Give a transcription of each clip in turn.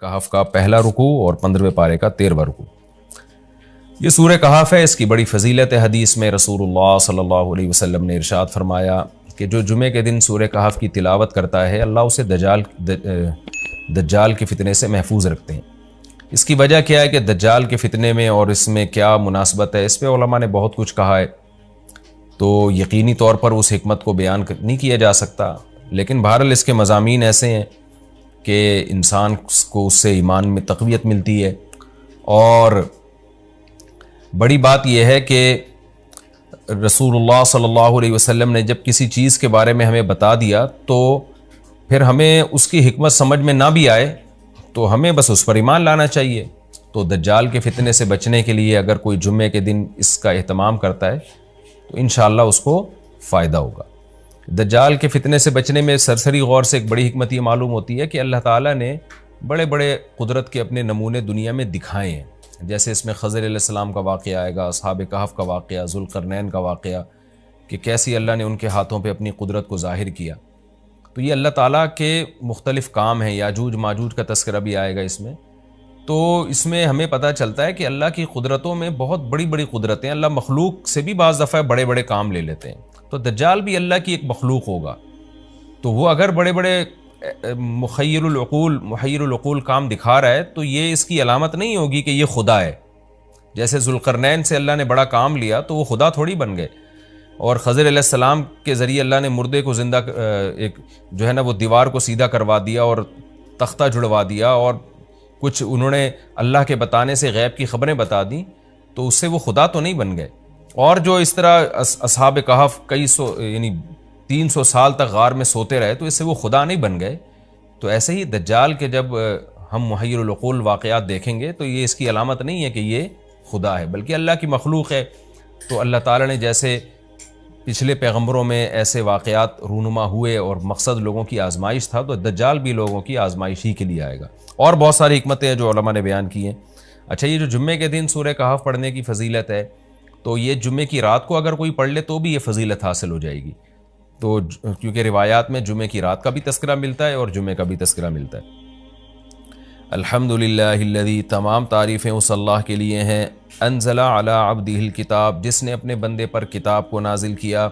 کہف کا پہلا رکوع اور 15ویں پارے کا 13واں رکوع۔ یہ سورہ کہف ہے، اس کی بڑی فضیلت ہے۔ حدیث میں رسول اللہ صلی اللہ علیہ وسلم نے ارشاد فرمایا کہ جو جمعے کے دن سورہ کہف کی تلاوت کرتا ہے اللہ اسے دجال کے فتنے سے محفوظ رکھتے ہیں۔ اس کی وجہ کیا ہے کہ دجال کے فتنے میں اور اس میں کیا مناسبت ہے، اس پہ علماء نے بہت کچھ کہا ہے، تو یقینی طور پر اس حکمت کو بیان نہیں کیا جا سکتا، لیکن بہرحال اس کے مضامین ایسے ہیں کہ انسان کو اس سے ایمان میں تقویت ملتی ہے۔ اور بڑی بات یہ ہے کہ رسول اللہ صلی اللہ علیہ وسلم نے جب کسی چیز کے بارے میں ہمیں بتا دیا تو پھر ہمیں اس کی حکمت سمجھ میں نہ بھی آئے تو ہمیں بس اس پر ایمان لانا چاہیے۔ تو دجال کے فتنے سے بچنے کے لیے اگر کوئی جمعے کے دن اس کا اہتمام کرتا ہے تو انشاءاللہ اس کو فائدہ ہوگا۔ دجال کے فتنے سے بچنے میں سرسری غور سے ایک بڑی حکمت یہ معلوم ہوتی ہے کہ اللہ تعالیٰ نے بڑے بڑے قدرت کے اپنے نمونے دنیا میں دکھائے ہیں، جیسے اس میں خضر علیہ السلام کا واقعہ آئے گا، اصحاب کہف کا واقعہ، ذوالقرنین کا واقعہ، کہ کیسی اللہ نے ان کے ہاتھوں پہ اپنی قدرت کو ظاہر کیا۔ تو یہ اللہ تعالیٰ کے مختلف کام ہیں، یاجوج ماجوج کا تذکرہ بھی آئے گا اس میں۔ تو اس میں ہمیں پتہ چلتا ہے کہ اللہ کی قدرتوں میں بہت بڑی بڑی قدرتیں، اللہ مخلوق سے بھی بعض دفعہ بڑے بڑے کام لے لیتے ہیں۔ تو دجال بھی اللہ کی ایک مخلوق ہوگا، تو وہ اگر بڑے بڑے محیر العقول کام دکھا رہا ہے تو یہ اس کی علامت نہیں ہوگی کہ یہ خدا ہے۔ جیسے ذوالقرنین سے اللہ نے بڑا کام لیا تو وہ خدا تھوڑی بن گئے، اور خضر علیہ السلام کے ذریعے اللہ نے مردے کو زندہ ایک جو ہے نا وہ دیوار کو سیدھا کروا دیا اور تختہ جڑوا دیا، اور کچھ انہوں نے اللہ کے بتانے سے غیب کی خبریں بتا دیں، تو اس سے وہ خدا تو نہیں بن گئے۔ اور جو اس طرح اصحاب کہف کئی سو یعنی 300 سال تک غار میں سوتے رہے تو اس سے وہ خدا نہیں بن گئے۔ تو ایسے ہی دجال کے جب ہم محیر العقول واقعات دیکھیں گے تو یہ اس کی علامت نہیں ہے کہ یہ خدا ہے، بلکہ اللہ کی مخلوق ہے۔ تو اللہ تعالیٰ نے جیسے پچھلے پیغمبروں میں ایسے واقعات رونما ہوئے اور مقصد لوگوں کی آزمائش تھا، تو دجال بھی لوگوں کی آزمائش ہی کے لیے آئے گا۔ اور بہت ساری حکمتیں ہیں جو علماء نے بیان کی ہیں۔ اچھا، یہ جو جمعے کے دن سورہ کہف پڑھنے کی فضیلت ہے، تو یہ جمعے کی رات کو اگر کوئی پڑھ لے تو بھی یہ فضیلت حاصل ہو جائے گی، تو کیونکہ روایات میں جمعے کی رات کا بھی تذکرہ ملتا ہے اور جمعے کا بھی تذکرہ ملتا ہے۔ الحمدللہ الذی، تمام تعریفیں اس اللہ کے لیے ہیں، انزل علی عبدہ الکتاب، جس نے اپنے بندے پر کتاب کو نازل کیا،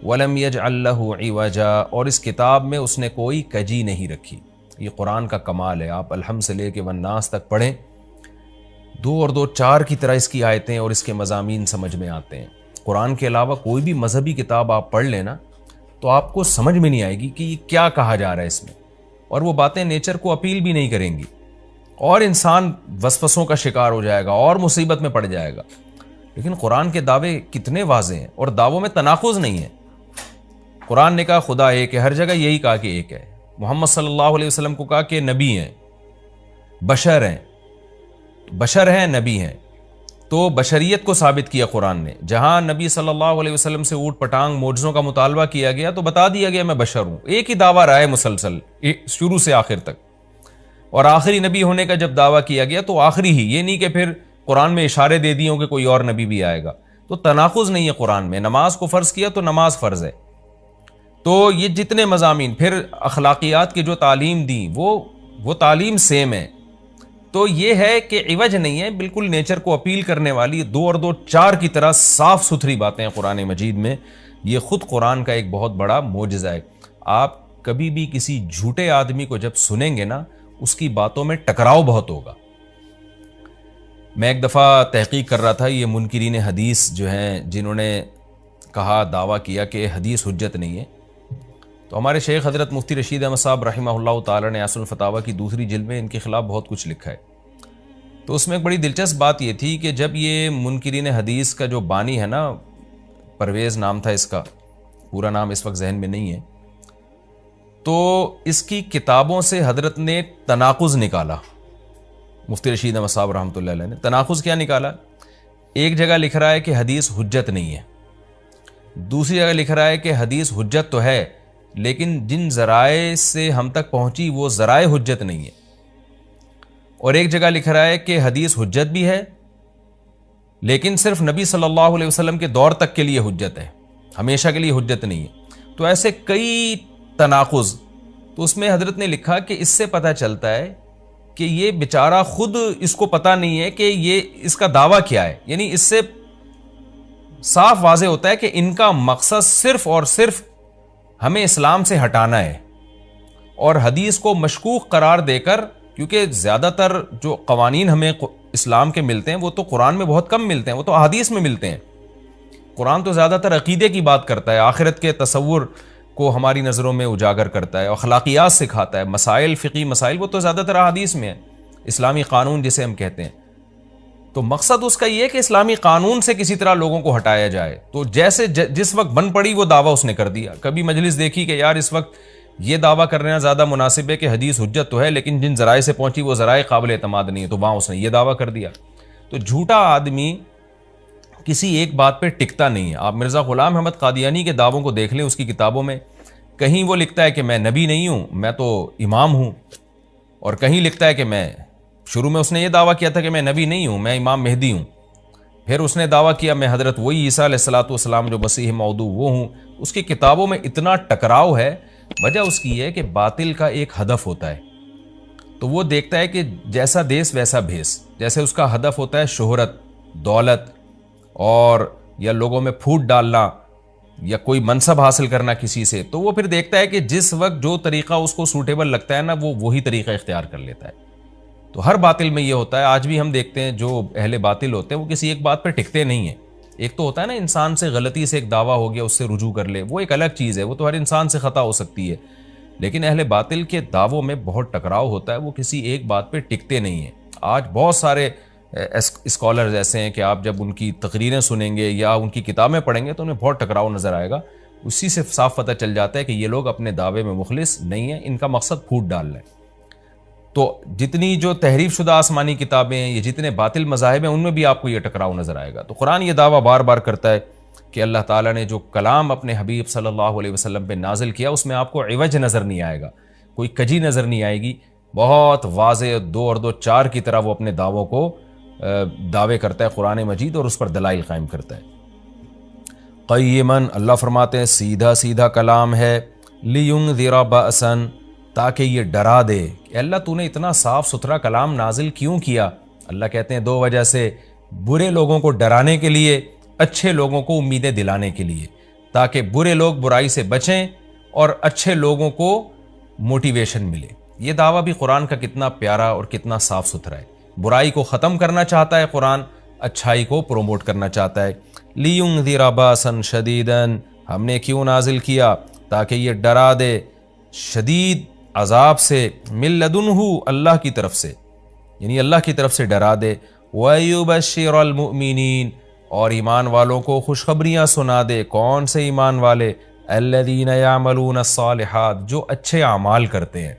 ولم یجعل لہ عوجا، اور اس کتاب میں اس نے کوئی کجی نہیں رکھی۔ یہ قرآن کا کمال ہے، آپ الحمد سے لے کے والناس تک پڑھیں، 2 اور 2 4 کی طرح اس کی آیتیں اور اس کے مضامین سمجھ میں آتے ہیں۔ قرآن کے علاوہ کوئی بھی مذہبی کتاب آپ پڑھ لینا تو آپ کو سمجھ میں نہیں آئے گی کہ یہ کیا کہا جا رہا ہے اس میں، اور وہ باتیں نیچر کو اپیل بھی نہیں کریں گی، اور انسان وسوسوں کا شکار ہو جائے گا اور مصیبت میں پڑ جائے گا۔ لیکن قرآن کے دعوے کتنے واضح ہیں، اور دعووں میں تناقض نہیں ہے۔ قرآن نے کہا خدا ایک ہے، ہر جگہ یہی کہا کہ ایک ہے۔ محمد صلی اللہ علیہ وسلم کو کہا کہ نبی ہیں، بشر ہیں، نبی ہیں، تو بشریت کو ثابت کیا قرآن نے۔ جہاں نبی صلی اللہ علیہ وسلم سے اوٹ پٹانگ معجزوں کا مطالبہ کیا گیا تو بتا دیا گیا میں بشر ہوں۔ ایک ہی دعویٰ رہا ہے مسلسل شروع سے آخر تک، اور آخری نبی ہونے کا جب دعویٰ کیا گیا تو آخری ہی، یہ نہیں کہ پھر قرآن میں اشارے دے دیے ہوں کہ کوئی اور نبی بھی آئے گا۔ تو تناقض نہیں ہے قرآن میں۔ نماز کو فرض کیا تو نماز فرض ہے۔ تو یہ جتنے مضامین، پھر اخلاقیات کی جو تعلیم دی وہ تعلیم سیم ہے۔ تو یہ ہے کہ عوج نہیں ہے، بالکل نیچر کو اپیل کرنے والی 2 اور 2 4 کی طرح صاف ستھری باتیں ہیں قرآن مجید میں۔ یہ خود قرآن کا ایک بہت بڑا معجزہ ہے۔ آپ کبھی بھی کسی جھوٹے آدمی کو جب سنیں گے نا، اس کی باتوں میں ٹکراؤ بہت ہوگا۔ میں ایک دفعہ تحقیق کر رہا تھا، یہ منکرین حدیث جو ہیں جنہوں نے کہا، دعویٰ کیا کہ حدیث حجت نہیں ہے، تو ہمارے شیخ حضرت مفتی رشید احمد صاحب رحمہ اللہ تعالی نے اصل الفتاویٰ کی 2 جلد میں ان کے خلاف بہت کچھ لکھا ہے۔ تو اس میں ایک بڑی دلچسپ بات یہ تھی کہ جب یہ منکرین حدیث کا جو بانی ہے نا، پرویز نام تھا اس کا، پورا نام اس وقت ذہن میں نہیں ہے، تو اس کی کتابوں سے حضرت نے تناقض نکالا۔ مفتی رشید احمد صاحب رحمۃ اللہ علیہ نے تناقض کیا نکالا؟ ایک جگہ لکھ رہا ہے کہ حدیث حجت نہیں ہے، دوسری جگہ لکھ رہا ہے کہ حدیث حجت تو ہے لیکن جن ذرائع سے ہم تک پہنچی وہ ذرائع حجت نہیں ہے، اور ایک جگہ لکھ رہا ہے کہ حدیث حجت بھی ہے لیکن صرف نبی صلی اللہ علیہ وسلم کے دور تک کے لیے حجت ہے، ہمیشہ کے لیے حجت نہیں ہے۔ تو ایسے کئی تناقض، تو اس میں حضرت نے لکھا کہ اس سے پتہ چلتا ہے کہ یہ بیچارہ خود اس کو پتہ نہیں ہے کہ یہ اس کا دعویٰ کیا ہے. یعنی اس سے صاف واضح ہوتا ہے کہ ان کا مقصد صرف اور صرف ہمیں اسلام سے ہٹانا ہے، اور حدیث کو مشکوک قرار دے کر، کیونکہ زیادہ تر جو قوانین ہمیں اسلام کے ملتے ہیں وہ تو قرآن میں بہت کم ملتے ہیں، وہ تو احادیث میں ملتے ہیں. قرآن تو زیادہ تر عقیدے کی بات کرتا ہے، آخرت کے تصور کو ہماری نظروں میں اجاگر کرتا ہے، اخلاقیات سکھاتا ہے، مسائل، فقہی مسائل، وہ تو زیادہ تر احادیث میں ہے. اسلامی قانون جسے ہم کہتے ہیں، تو مقصد اس کا یہ ہے کہ اسلامی قانون سے کسی طرح لوگوں کو ہٹایا جائے. تو جیسے جس وقت بن پڑی وہ دعویٰ اس نے کر دیا. کبھی مجلس دیکھی کہ یار اس وقت یہ دعویٰ کرنا زیادہ مناسب ہے کہ حدیث حجت تو ہے لیکن جن ذرائع سے پہنچی وہ ذرائع قابل اعتماد نہیں ہے، تو وہاں اس نے یہ دعویٰ کر دیا. تو جھوٹا آدمی کسی ایک بات پہ ٹکتا نہیں ہے. آپ مرزا غلام احمد قادیانی کے دعووں کو دیکھ لیں اس کی کتابوں میں، کہیں وہ لکھتا ہے کہ میں نبی نہیں ہوں، میں تو امام ہوں، اور کہیں لکھتا ہے کہ میں، شروع میں اس نے یہ دعویٰ کیا تھا کہ میں نبی نہیں ہوں، میں امام مہدی ہوں. پھر اس نے دعویٰ کیا میں حضرت وہی عیسیٰ علیہ الصلوۃ والسلام جو مسیح موعود وہ ہوں. اس کی کتابوں میں اتنا ٹکراؤ ہے، وجہ اس کی ہے کہ باطل کا ایک ہدف ہوتا ہے، تو وہ دیکھتا ہے کہ جیسا دیس ویسا بھیس. جیسے اس کا ہدف ہوتا ہے شہرت، دولت، اور یا لوگوں میں پھوٹ ڈالنا یا کوئی منصب حاصل کرنا کسی سے، تو وہ پھر دیکھتا ہے کہ جس وقت جو طریقہ اس کو سوٹیبل لگتا ہے نا، وہ وہی طریقہ اختیار کر لیتا ہے. تو ہر باطل میں یہ ہوتا ہے. آج بھی ہم دیکھتے ہیں جو اہل باطل ہوتے ہیں وہ کسی ایک بات پہ ٹکتے نہیں ہیں. ایک تو ہوتا ہے نا انسان سے غلطی سے ایک دعویٰ ہو گیا اس سے رجوع کر لے، وہ ایک الگ چیز ہے، وہ تو ہر انسان سے خطا ہو سکتی ہے. لیکن اہل باطل کے دعووں میں بہت ٹکراؤ ہوتا ہے، وہ کسی ایک بات پہ ٹکتے نہیں ہیں. آج بہت سارے اسکالرز ایسے ہیں کہ آپ جب ان کی تقریریں سنیں گے یا ان کی کتابیں پڑھیں گے تو انہیں بہت ٹکراؤ نظر آئے گا. اسی سے صاف پتہ چل جاتا ہے کہ یہ لوگ اپنے دعوے میں مخلص نہیں ہیں، ان کا مقصد پھوٹ ڈالنا ہے. تو جتنی جو تحریف شدہ آسمانی کتابیں ہیں، یہ جتنے باطل مذاہب ہیں، ان میں بھی آپ کو یہ ٹکراؤ نظر آئے گا. تو قرآن یہ دعویٰ بار بار کرتا ہے کہ اللہ تعالیٰ نے جو کلام اپنے حبیب صلی اللہ علیہ وسلم پہ نازل کیا اس میں آپ کو عوج نظر نہیں آئے گا، کوئی کجی نظر نہیں آئے گی. بہت واضح 2 اور 2 4 کی طرح وہ اپنے دعووں کو دعوے کرتا ہے قرآن مجید، اور اس پر دلائل قائم کرتا ہے. قیماً، اللہ فرماتے ہیں سیدھا سیدھا کلام ہے، لینذر بأسا، تاکہ یہ ڈرا دے. کہ اللہ تو نے اتنا صاف ستھرا کلام نازل کیوں کیا؟ اللہ کہتے ہیں 2 وجہ سے، برے لوگوں کو ڈرانے کے لیے، اچھے لوگوں کو امیدیں دلانے کے لیے، تاکہ برے لوگ برائی سے بچیں اور اچھے لوگوں کو موٹیویشن ملے. یہ دعویٰ بھی قرآن کا کتنا پیارا اور کتنا صاف ستھرا ہے. برائی کو ختم کرنا چاہتا ہے قرآن، اچھائی کو پروموٹ کرنا چاہتا ہے. لینذر باسا شدیدا، ہم نے کیوں نازل کیا؟ تاکہ یہ ڈرا دے شدید عذاب سے، من لدنہ، اللہ کی طرف سے، یعنی اللہ کی طرف سے ڈرا دے. وَيُبَشِّرَ الْمُؤْمِنِينَ، اور ایمان والوں کو خوشخبریاں سنا دے. کون سے ایمان والے؟ الَّذِينَ يَعْمَلُونَ الصَّالِحَاتِ، جو اچھے اعمال کرتے ہیں.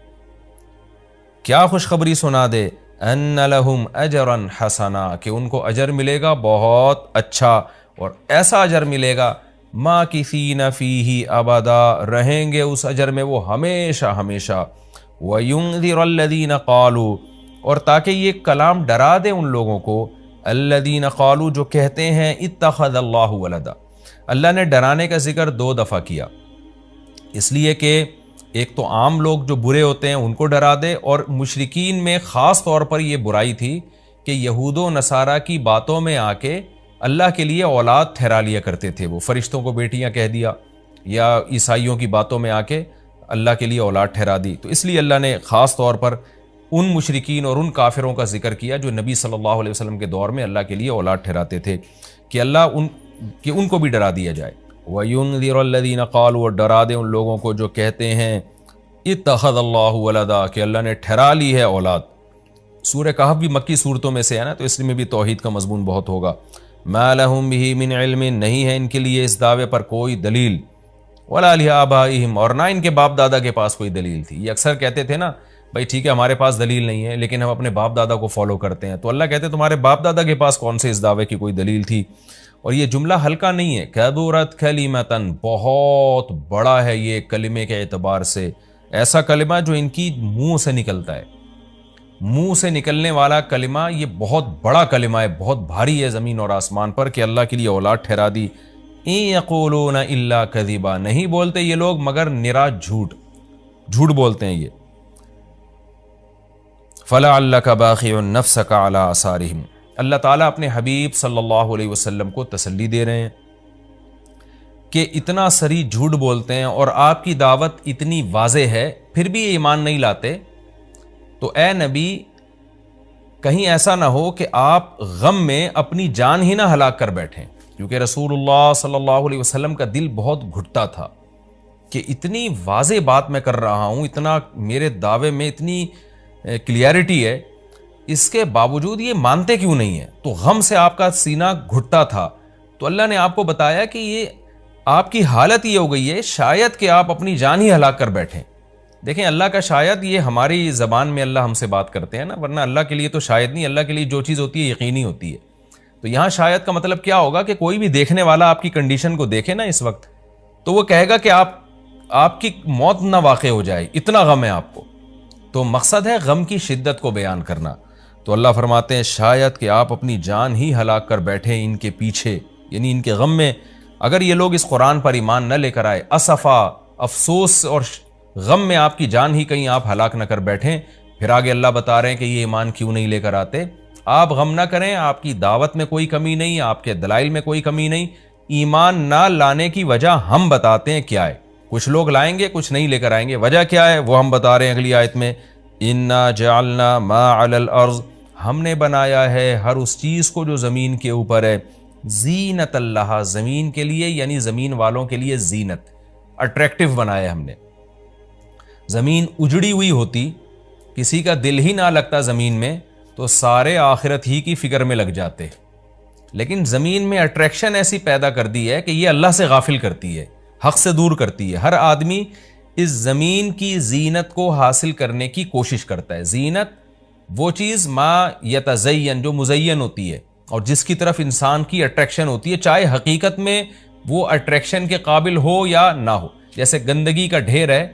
کیا خوشخبری سنا دے؟ أَنَّ لَهُمْ أَجْرًا حَسَنًا، کہ ان کو اجر ملے گا بہت اچھا، اور ایسا اجر ملے گا مَاكِثِينَ فِيهِ أَبَدًا، رہیں گے اس اجر میں وہ ہمیشہ ہمیشہ. وَيُنذِرَ الَّذِينَ قَالُوا، اور تاکہ یہ کلام ڈرا دے ان لوگوں کو، الَّذِينَ قَالُوا، جو کہتے ہیں اتخذ اللہ ولدا. اللہ نے ڈرانے کا ذکر 2 دفعہ کیا، اس لیے کہ ایک تو عام لوگ جو برے ہوتے ہیں ان کو ڈرا دے، اور مشرکین میں خاص طور پر یہ برائی تھی کہ یہود و نصارہ کی باتوں میں آ کے اللہ کے لیے اولاد ٹھہرا لیا کرتے تھے. وہ فرشتوں کو بیٹیاں کہہ دیا، یا عیسائیوں کی باتوں میں آ کے اللہ کے لیے اولاد ٹھہرا دی. تو اس لیے اللہ نے خاص طور پر ان مشرکین اور ان کافروں کا ذکر کیا جو نبی صلی اللہ علیہ وسلم کے دور میں اللہ کے لیے اولاد ٹھہراتے تھے، کہ اللہ ان کو بھی ڈرا دیا جائے. وَيُنذِرَ الَّذِينَ قَالُوا، اور ڈرا دے ان لوگوں کو جو کہتے ہیں اتخذ اللہ ولدا، کہ اللہ نے ٹھہرا لی ہے اولاد. سورہ کہف بھی مکی صورتوں میں سے ہے نا، تو اس میں بھی توحید کا مضمون بہت ہوگا. مَا لَهُم بِهِ مِنْ عِلْمٍ، نہیں ہے ان کے لیے اس دعوے پر کوئی دلیل. وَلَا لِآبَائِهِمْ، اور نہ ان کے باپ دادا کے پاس کوئی دلیل تھی. یہ اکثر کہتے تھے نا بھائی ٹھیک ہے ہمارے پاس دلیل نہیں ہے لیکن ہم اپنے باپ دادا کو فالو کرتے ہیں. تو اللہ کہتے ہیں تمہارے باپ دادا کے پاس کون سے اس دعوے کی کوئی دلیل تھی؟ اور یہ جملہ ہلکا نہیں ہے، کبرت کلمۃ، بہت بڑا ہے یہ کلمے کے اعتبار سے. ایسا کلمہ جو ان کی منہ سے نکلتا ہے، منہ سے نکلنے والا کلمہ، یہ بہت بڑا کلمہ ہے، بہت بھاری ہے زمین اور آسمان پر، کہ اللہ کے لیے اولاد ٹھہرا دی. ان یقولون الا کذبا، نہیں بولتے یہ لوگ مگر نرا جھوٹ بولتے ہیں یہ. فَلَعَلَّكَ بَاخِعٌ نَفْسَكَ عَلَىٰ آثَارِهِمْ۔ اللہ تعالیٰ اپنے حبیب صلی اللہ علیہ وسلم کو تسلی دے رہے ہیں کہ اتنا سری جھوٹ بولتے ہیں اور آپ کی دعوت اتنی واضح ہے پھر بھی یہ ایمان نہیں لاتے، تو اے نبی کہیں ایسا نہ ہو کہ آپ غم میں اپنی جان ہی نہ ہلاک کر بیٹھیں، کیونکہ رسول اللہ صلی اللہ علیہ وسلم کا دل بہت گھٹتا تھا کہ اتنی واضح بات میں کر رہا ہوں، اتنا میرے دعوے میں اتنی کلیئرٹی ہے، اس کے باوجود یہ مانتے کیوں نہیں ہیں؟ تو غم سے آپ کا سینہ گھٹتا تھا۔ تو اللہ نے آپ کو بتایا کہ یہ آپ کی حالت یہ ہو گئی ہے شاید کہ آپ اپنی جان ہی ہلاک کر بیٹھیں۔ دیکھیں اللہ کا شاید یہ ہماری زبان میں اللہ ہم سے بات کرتے ہیں نا، ورنہ اللہ کے لیے تو شاید نہیں، اللہ کے لیے جو چیز ہوتی ہے یقینی ہوتی ہے۔ تو یہاں شاید کا مطلب کیا ہوگا کہ کوئی بھی دیکھنے والا آپ کی کنڈیشن کو دیکھے نا اس وقت، تو وہ کہے گا کہ آپ کی موت نہ واقع ہو جائے، اتنا غم ہے آپ کو۔ تو مقصد ہے غم کی شدت کو بیان کرنا۔ تو اللہ فرماتے ہیں شاید کہ آپ اپنی جان ہی ہلاک کر بیٹھیں ان کے پیچھے، یعنی ان کے غم میں۔ اگر یہ لوگ اس قرآن پر ایمان نہ لے کر آئے، اسفا، افسوس اور غم میں آپ کی جان ہی کہیں آپ ہلاک نہ کر بیٹھیں۔ پھر آگے اللہ بتا رہے ہیں کہ یہ ایمان کیوں نہیں لے کر آتے۔ آپ غم نہ کریں، آپ کی دعوت میں کوئی کمی نہیں، آپ کے دلائل میں کوئی کمی نہیں، ایمان نہ لانے کی وجہ ہم بتاتے ہیں کیا ہے۔ کچھ لوگ لائیں گے، کچھ نہیں لے کر آئیں گے، وجہ کیا ہے وہ ہم بتا رہے ہیں اگلی آیت میں، اِنَّا جَعَلْنَا مَا عَلَى الْأَرْضِ، ہم نے بنایا ہے ہر اس چیز کو جو زمین کے اوپر ہے، زینت اللہ، زمین کے لیے یعنی زمین والوں کے لیے زینت، اٹریکٹیو بنایا ہم نے۔ زمین اجڑی ہوئی ہوتی، کسی کا دل ہی نہ لگتا زمین میں، تو سارے آخرت ہی کی فکر میں لگ جاتے، لیکن زمین میں اٹریکشن ایسی پیدا کر دی ہے کہ یہ اللہ سے غافل کرتی ہے، حق سے دور کرتی ہے۔ ہر آدمی اس زمین کی زینت کو حاصل کرنے کی کوشش کرتا ہے۔ زینت وہ چیز ما یتزین، جو مزین ہوتی ہے اور جس کی طرف انسان کی اٹریکشن ہوتی ہے، چاہے حقیقت میں وہ اٹریکشن کے قابل ہو یا نہ ہو۔ جیسے گندگی کا ڈھیر ہے،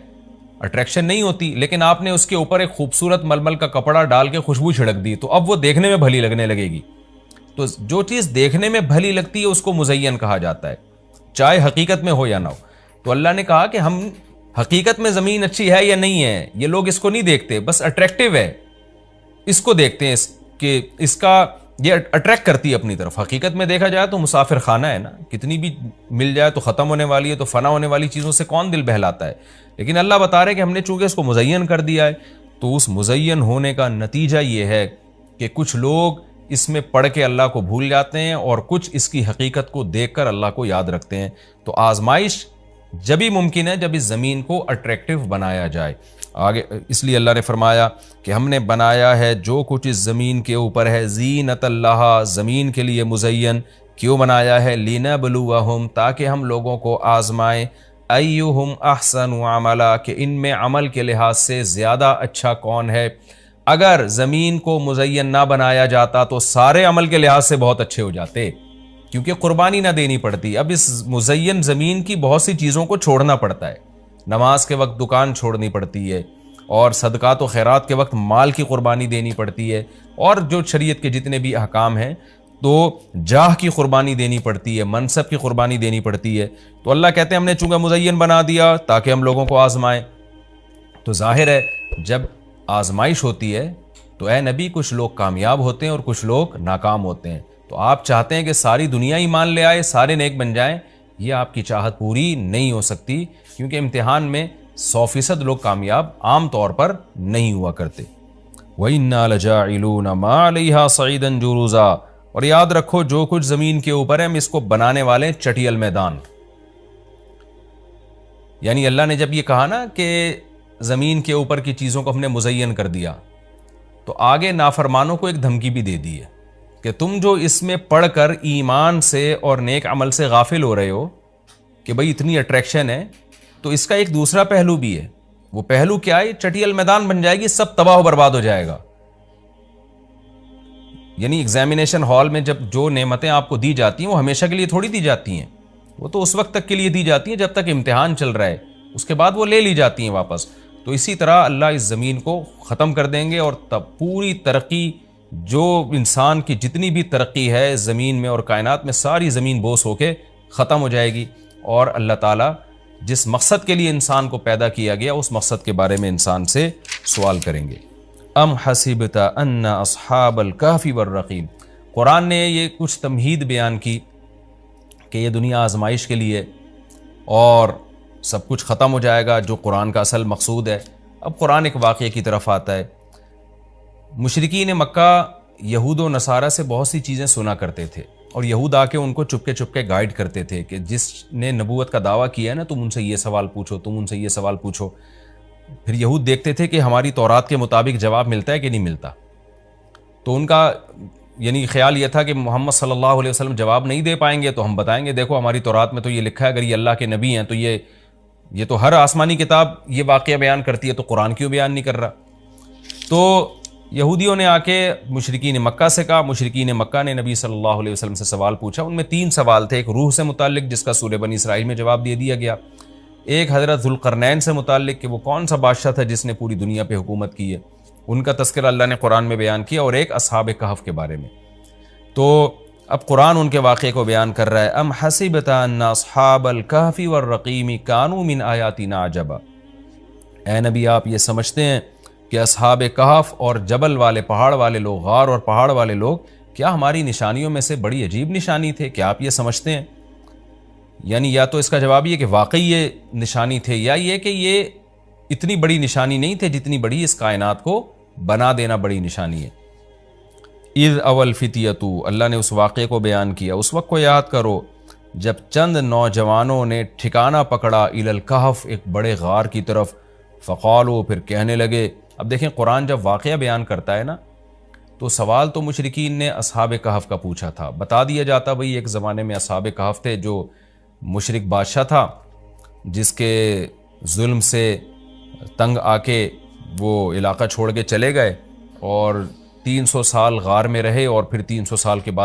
اٹریکشن نہیں ہوتی، لیکن آپ نے اس کے اوپر ایک خوبصورت ململ کا کپڑا ڈال کے خوشبو چھڑک دی تو اب وہ دیکھنے میں بھلی لگنے لگے گی۔ تو جو چیز دیکھنے میں بھلی لگتی ہے اس کو مزین کہا جاتا ہے، چاہے حقیقت میں ہو یا نہ ہو۔ تو اللہ نے کہا کہ ہم حقیقت میں زمین اچھی ہے یا نہیں ہے، یہ لوگ اس کو نہیں دیکھتے، بس اٹریکٹیو ہے اس کو دیکھتے ہیں کہ اس کا یہ اٹریکٹ کرتی ہے اپنی طرف۔ حقیقت میں دیکھا جائے تو مسافر خانہ ہے نا، کتنی بھی مل جائے تو ختم ہونے والی ہے، تو فنا ہونے والی چیزوں سے کون دل بہلاتا ہے۔ لیکن اللہ بتا رہے کہ ہم نے چونکہ اس کو مزین کر دیا ہے، تو اس مزین ہونے کا نتیجہ یہ ہے کہ کچھ لوگ اس میں پڑھ کے اللہ کو بھول جاتے ہیں اور کچھ اس کی حقیقت کو دیکھ کر اللہ کو یاد رکھتے ہیں۔ تو آزمائش جبھی ممکن ہے جب اس زمین کو اٹریکٹیو بنایا جائے۔ آگے اس لیے اللہ نے فرمایا کہ ہم نے بنایا ہے جو کچھ اس زمین کے اوپر ہے، زینت اللہ، زمین کے لیے مزین۔ کیوں بنایا ہے؟ لِنَبْلُوَهُمْ، تاکہ ہم لوگوں کو آزمائیں، ایہم احسن عملا، کہ ان میں عمل کے لحاظ سے زیادہ اچھا کون ہے۔ اگر زمین کو مزین نہ بنایا جاتا تو سارے عمل کے لحاظ سے بہت اچھے ہو جاتے، کیونکہ قربانی نہ دینی پڑتی۔ اب اس مزین زمین کی بہت سی چیزوں کو چھوڑنا پڑتا ہے، نماز کے وقت دکان چھوڑنی پڑتی ہے، اور صدقات و خیرات کے وقت مال کی قربانی دینی پڑتی ہے، اور جو شریعت کے جتنے بھی احکام ہیں تو جاہ کی قربانی دینی پڑتی ہے، منصب کی قربانی دینی پڑتی ہے۔ تو اللہ کہتے ہیں ہم نے چونکہ مزین بنا دیا تاکہ ہم لوگوں کو آزمائیں۔ تو ظاہر ہے جب آزمائش ہوتی ہے تو اے نبی کچھ لوگ کامیاب ہوتے ہیں اور کچھ لوگ ناکام ہوتے ہیں۔ تو آپ چاہتے ہیں کہ ساری دنیا ایمان لے آئے، سارے نیک بن جائیں، یہ آپ کی چاہت پوری نہیں ہو سکتی، کیونکہ امتحان میں 100% لوگ کامیاب عام طور پر نہیں ہوا کرتے۔ وَإِنَّا لَجَاعِلُونَ مَا عَلَيْهَا صَعِيدًا جُرُزًا، اور یاد رکھو جو کچھ زمین کے اوپر ہے ہم اس کو بنانے والے چٹیل میدان۔ یعنی اللہ نے جب یہ کہا نا کہ زمین کے اوپر کی چیزوں کو ہم نے مزین کر دیا، تو آگے نافرمانوں کو ایک دھمکی بھی دے دی ہے کہ تم جو اس میں پڑھ کر ایمان سے اور نیک عمل سے غافل ہو رہے ہو کہ بھئی اتنی اٹریکشن ہے، تو اس کا ایک دوسرا پہلو بھی ہے۔ وہ پہلو کیا ہے؟ چٹیل میدان بن جائے گی، سب تباہ و برباد ہو جائے گا۔ یعنی ایگزامینیشن ہال میں جب جو نعمتیں آپ کو دی جاتی ہیں وہ ہمیشہ کے لیے تھوڑی دی جاتی ہیں، وہ تو اس وقت تک کے لیے دی جاتی ہیں جب تک امتحان چل رہا ہے، اس کے بعد وہ لے لی جاتی ہیں واپس۔ تو اسی طرح اللہ اس زمین کو ختم کر دیں گے، اور تب پوری ترقی، جو انسان کی جتنی بھی ترقی ہے زمین میں اور کائنات میں، ساری زمین بوس ہو کے ختم ہو جائے گی، اور اللہ تعالیٰ جس مقصد کے لیے انسان کو پیدا کیا گیا اس مقصد کے بارے میں انسان سے سوال کریں گے۔ ام حسبت ان اصحاب الکہف والرقیم۔ قرآن نے یہ کچھ تمہید بیان کی کہ یہ دنیا آزمائش کے لیے اور سب کچھ ختم ہو جائے گا جو قرآن کا اصل مقصود ہے۔ اب قرآن ایک واقعے کی طرف آتا ہے۔ مشرکین مکہ یہود و نصارہ سے بہت سی چیزیں سنا کرتے تھے، اور یہود آ کے ان کو چپکے چپکے گائیڈ کرتے تھے کہ جس نے نبوت کا دعویٰ کیا ہے نا، تم ان سے یہ سوال پوچھو، تم ان سے یہ سوال پوچھو۔ پھر یہود دیکھتے تھے کہ ہماری تورات کے مطابق جواب ملتا ہے کہ نہیں ملتا، تو ان کا یعنی خیال یہ تھا کہ محمد صلی اللہ علیہ وسلم جواب نہیں دے پائیں گے تو ہم بتائیں گے دیکھو ہماری تورات میں تو یہ لکھا ہے، اگر یہ اللہ کے نبی ہیں تو یہ تو ہر آسمانی کتاب یہ واقعہ بیان کرتی ہے، تو قرآن کیوں بیان نہیں کر رہا؟ تو یہودیوں نے آ کے مشرکین مکہ سے کہا، مشرکین مکہ نے نبی صلی اللہ علیہ وسلم سے سوال پوچھا۔ ان میں 3 سوال تھے، ایک روح سے متعلق جس کا سورہ بنی اسرائیل میں جواب دے دیا گیا، ایک حضرت ذوالقرنین سے متعلق کہ وہ کون سا بادشاہ تھا جس نے پوری دنیا پہ حکومت کی ہے، ان کا تذکرہ اللہ نے قرآن میں بیان کیا، اور ایک اصحاب کہف کے بارے میں۔ تو اب قرآن ان کے واقعے کو بیان کر رہا ہے۔ ام حسبت ان اصحاب الکہف والرقیم کانوا من آیاتنا عجبا۔ اے نبی، آپ یہ سمجھتے ہیں کہ اصحاب کہف اور جبل والے، پہاڑ والے لوگ، غار اور پہاڑ والے لوگ کیا ہماری نشانیوں میں سے بڑی عجیب نشانی تھے؟ کیا آپ یہ سمجھتے ہیں؟ یعنی یا تو اس کا جواب یہ کہ واقعی یہ نشانی تھے، یا یہ کہ یہ اتنی بڑی نشانی نہیں تھے جتنی بڑی اس کائنات کو بنا دینا بڑی نشانی ہے۔ اذ اول فتیتو، اللہ نے اس واقعے کو بیان کیا، اس وقت کو یاد کرو جب چند نوجوانوں نے ٹھکانہ پکڑا الی الکہف، ایک بڑے غار کی طرف، فقالو، پھر کہنے لگے۔ اب دیکھیں قرآن جب واقعہ بیان کرتا ہے نا، تو سوال تو مشرکین نے اصحاب کہف کا پوچھا تھا، بتا دیا جاتا بھئی ایک زمانے میں اصحاب کہف تھے جو مشرک بادشاہ تھا، جس کے ظلم سے تنگ آ کے وہ علاقہ چھوڑ کے چلے گئے، اور 300 سال غار میں رہے، اور پھر 300 سال کے بعد